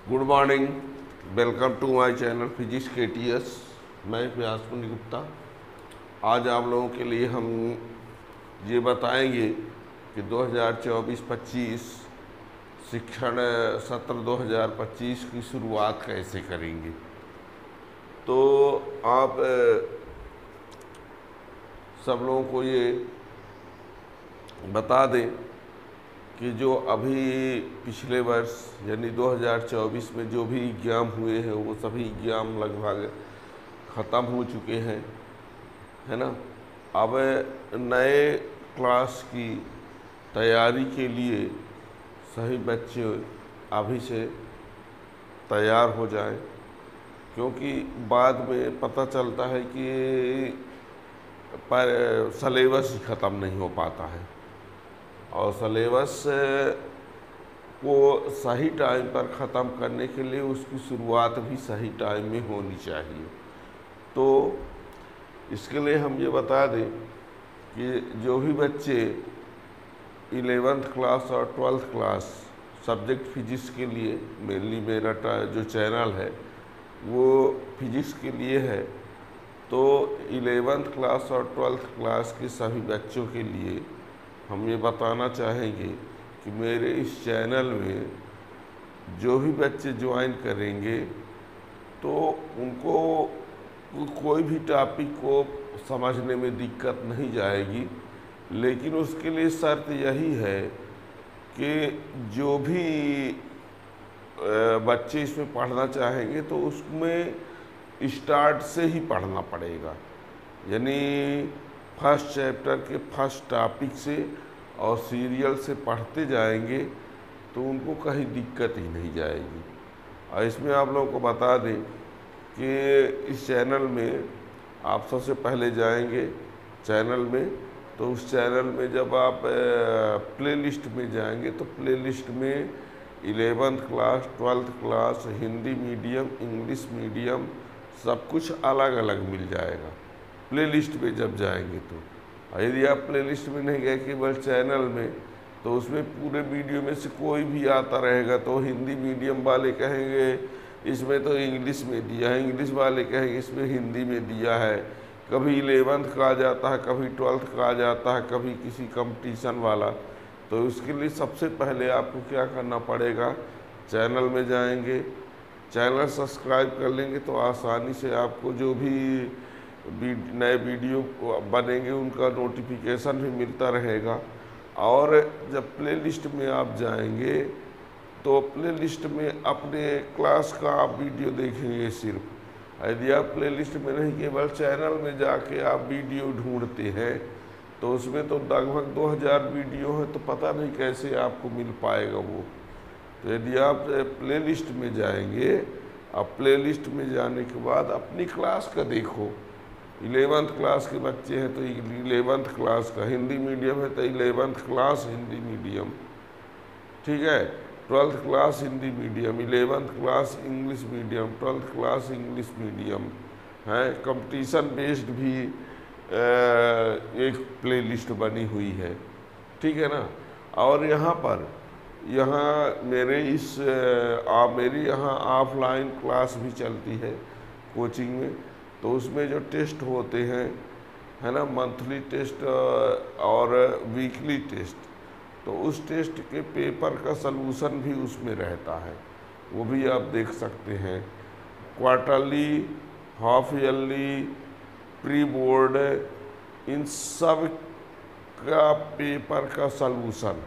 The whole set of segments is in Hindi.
Good morning. Welcome to my channel physics KTS। मैं व्यास मुनि गुप्ता। आज आप लोगों के लिए हम ये बताएंगे कि 2024-25 शिक्षण सत्र 2025 की शुरुआत कैसे करेंगे। तो आप सब लोगों को ये बता दें कि जो अभी पिछले वर्ष यानी 2024 में जो भी एग्ज़ाम हुए हैं वो सभी एग्ज़ाम लगभग ख़त्म हो चुके हैं, है ना। अब नए क्लास की तैयारी के लिए सभी बच्चे अभी से तैयार हो जाएं, क्योंकि बाद में पता चलता है कि पर सलेबस ही ख़त्म नहीं हो पाता है और सलेबस को सही टाइम पर ख़त्म करने के लिए उसकी शुरुआत भी सही टाइम में होनी चाहिए। तो इसके लिए हम ये बता दें कि जो भी बच्चे 11th क्लास और 12th क्लास सब्जेक्ट फिजिक्स के लिए, मेनली मेरा जो चैनल है वो फिजिक्स के लिए है, तो 11th क्लास और 12th क्लास के सभी बच्चों के लिए हम ये बताना चाहेंगे कि मेरे इस चैनल में जो भी बच्चे ज्वाइन करेंगे तो उनको कोई भी टॉपिक को समझने में दिक्कत नहीं जाएगी, लेकिन उसके लिए शर्त यही है कि जो भी बच्चे इसमें पढ़ना चाहेंगे तो उसमें स्टार्ट से ही पढ़ना पड़ेगा, यानी फर्स्ट चैप्टर के फर्स्ट टॉपिक से और सीरियल से पढ़ते जाएंगे तो उनको कहीं दिक्कत ही नहीं जाएगी। और इसमें आप लोगों को बता दें कि इस चैनल में आप सबसे पहले जाएंगे चैनल में, तो उस चैनल में जब आप प्लेलिस्ट में जाएंगे तो प्लेलिस्ट में 11th class, 12th class, Hindi medium, English medium सब कुछ अलग अलग मिल जाएगा प्लेलिस्ट पे जब जाएंगे तो। यदि आप प्लेलिस्ट में नहीं गए केवल चैनल में, तो उसमें पूरे वीडियो में से कोई भी आता रहेगा तो हिंदी मीडियम वाले कहेंगे इसमें तो इंग्लिश में दिया है, इंग्लिश वाले कहेंगे इसमें हिंदी में दिया है, कभी 11th का आ जाता है, कभी 12th का आ जाता है, कभी किसी कंपटीशन वाला। तो उसके लिए सबसे पहले आपको क्या करना पड़ेगा, चैनल में जाएंगे, चैनल सब्सक्राइब कर लेंगे तो आसानी से आपको जो भी नए वीडियो बनेंगे उनका नोटिफिकेशन भी मिलता रहेगा। और जब प्लेलिस्ट में आप जाएंगे तो प्लेलिस्ट में अपने क्लास का आप वीडियो देखेंगे सिर्फ। यदि आप प्लेलिस्ट में नहीं केवल चैनल में जाके आप वीडियो ढूंढते हैं तो उसमें तो लगभग 2000 वीडियो है, तो पता नहीं कैसे आपको मिल पाएगा वो। तो यदि आप प्लेलिस्ट में जाएंगे, अब प्लेलिस्ट में जाने के बाद अपनी क्लास का देखो, 11th क्लास के बच्चे हैं तो 11th क्लास का, हिंदी मीडियम है तो 11th क्लास हिंदी मीडियम, ठीक है, 12th class Hindi medium, 11th class English medium, 12th class English medium है। कंपटीशन बेस्ड भी एक प्लेलिस्ट बनी हुई है, ठीक है ना। और यहाँ मेरी यहाँ ऑफलाइन क्लास भी चलती है कोचिंग में, तो उसमें जो टेस्ट होते हैं, है ना, मंथली टेस्ट और वीकली टेस्ट, तो उस टेस्ट के पेपर का सलूशन भी उसमें रहता है, वो भी आप देख सकते हैं। Quarterly, half yearly, pre board, इन सब का पेपर का सलूशन,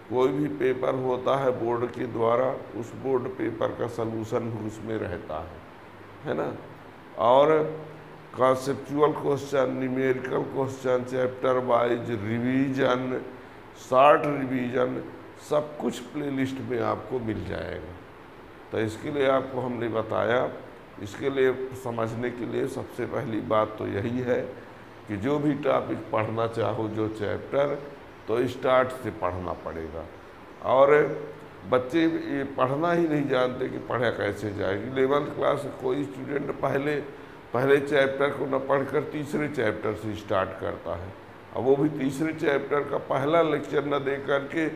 कोई भी पेपर होता है बोर्ड के द्वारा, उस बोर्ड पेपर का सलूशन भी उसमें रहता है ना। और conceptual question, numerical question, chapter wise revision, short revision, सब कुछ प्लेलिस्ट में आपको मिल जाएगा। तो इसके लिए आपको हमने बताया, इसके लिए समझने के लिए सबसे पहली बात तो यही है कि जो भी टॉपिक पढ़ना चाहो, जो चैप्टर, तो स्टार्ट से पढ़ना पड़ेगा। और बच्चे ये पढ़ना ही नहीं जानते कि पढ़ा कैसे जाएगी। 11th क्लास कोई स्टूडेंट पहले चैप्टर को न पढ़कर तीसरे चैप्टर से स्टार्ट करता है, और वो भी तीसरे चैप्टर का पहला लेक्चर न दे करके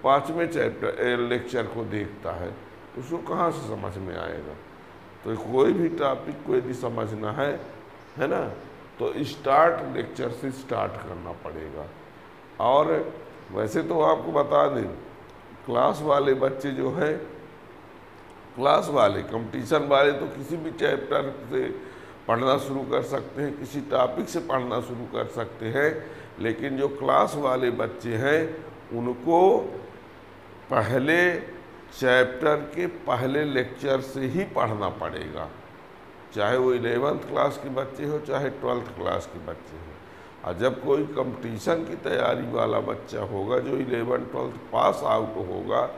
5वें चैप्टर लेक्चर को देखता है। उसको कहाँ से समझ में आएगा। तो कोई भी टॉपिक को यदि समझना है ना, तो स्टार्ट लेक्चर से स्टार्ट करना पड़ेगा। और वैसे तो आपको बता दें, क्लास वाले बच्चे जो हैं, क्लास वाले कंपटीशन वाले तो किसी भी चैप्टर से पढ़ना शुरू कर सकते हैं, किसी टॉपिक से पढ़ना शुरू कर सकते हैं, लेकिन जो क्लास वाले बच्चे हैं उनको पहले चैप्टर के पहले लेक्चर से ही पढ़ना पड़ेगा, चाहे वो 11th क्लास के बच्चे हो चाहे 12th क्लास के बच्चे हो। और जब कोई कंपटीशन की तैयारी वाला बच्चा होगा जो 11th 12th पास आउट होगा,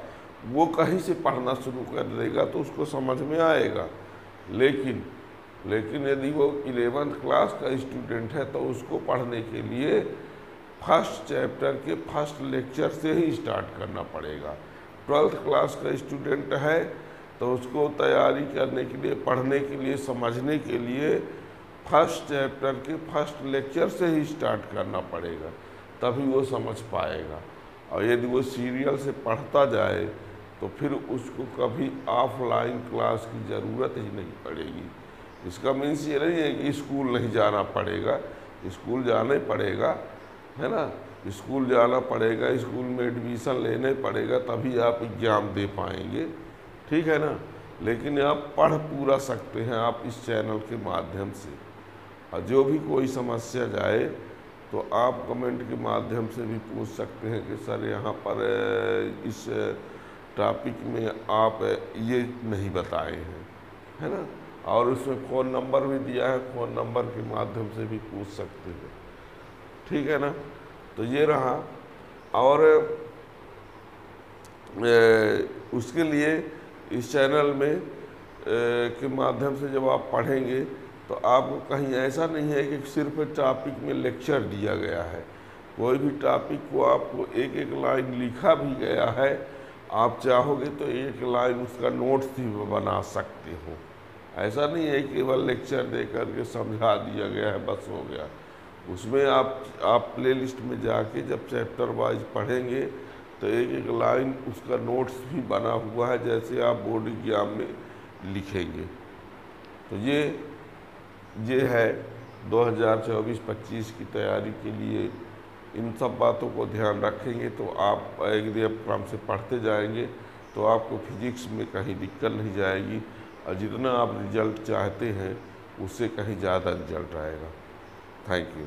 वो कहीं से पढ़ना शुरू कर देगा तो उसको समझ में आएगा। लेकिन यदि वो 11th क्लास का स्टूडेंट है तो उसको पढ़ने के लिए फर्स्ट चैप्टर के फर्स्ट लेक्चर से ही स्टार्ट करना पड़ेगा। 12th क्लास का स्टूडेंट है तो उसको तैयारी करने के लिए, पढ़ने के लिए, समझने के लिए फर्स्ट चैप्टर के फर्स्ट लेक्चर से ही स्टार्ट करना पड़ेगा, तभी वो समझ पाएगा। और यदि वो सीरियल से पढ़ता जाए तो फिर उसको कभी ऑफलाइन क्लास की ज़रूरत ही नहीं पड़ेगी। इसका मीन्स ये नहीं है कि स्कूल नहीं जाना पड़ेगा, स्कूल जाना ही पड़ेगा, है ना। स्कूल जाना पड़ेगा, स्कूल में एडमिशन लेने पड़ेगा, तभी आप एग्ज़ाम दे पाएंगे, ठीक है ना। लेकिन आप पढ़ पूरा सकते हैं आप इस चैनल के माध्यम से। और जो भी कोई समस्या जाए तो आप कमेंट के माध्यम से भी पूछ सकते हैं कि सर यहाँ पर इस टॉपिक में आप ये नहीं बताए हैं, है ना। और उसमें फ़ोन नंबर भी दिया है, फ़ोन नंबर के माध्यम से भी पूछ सकते हैं, ठीक है ना। तो ये रहा। और उसके लिए इस चैनल में के माध्यम से जब आप पढ़ेंगे तो आपको कहीं ऐसा नहीं है कि सिर्फ टॉपिक में लेक्चर दिया गया है, कोई भी टॉपिक को आपको एक एक लाइन लिखा भी गया है, आप चाहोगे तो एक लाइन उसका नोट्स भी बना सकते हो। ऐसा नहीं है केवल लेक्चर दे करके समझा दिया गया है बस हो गया। उसमें आप प्लेलिस्ट में जाके जब चैप्टर वाइज पढ़ेंगे तो एक एक लाइन उसका नोट्स भी बना हुआ है, जैसे आप बोर्ड एग्जाम में लिखेंगे। तो ये है 2024-25 की तैयारी के लिए इन सब बातों को ध्यान रखेंगे तो आप यदि आप क्रम से पढ़ते जाएंगे तो आपको फिजिक्स में कहीं दिक्कत नहीं जाएगी, और जितना आप रिजल्ट चाहते हैं उससे कहीं ज़्यादा रिजल्ट आएगा। Thank you.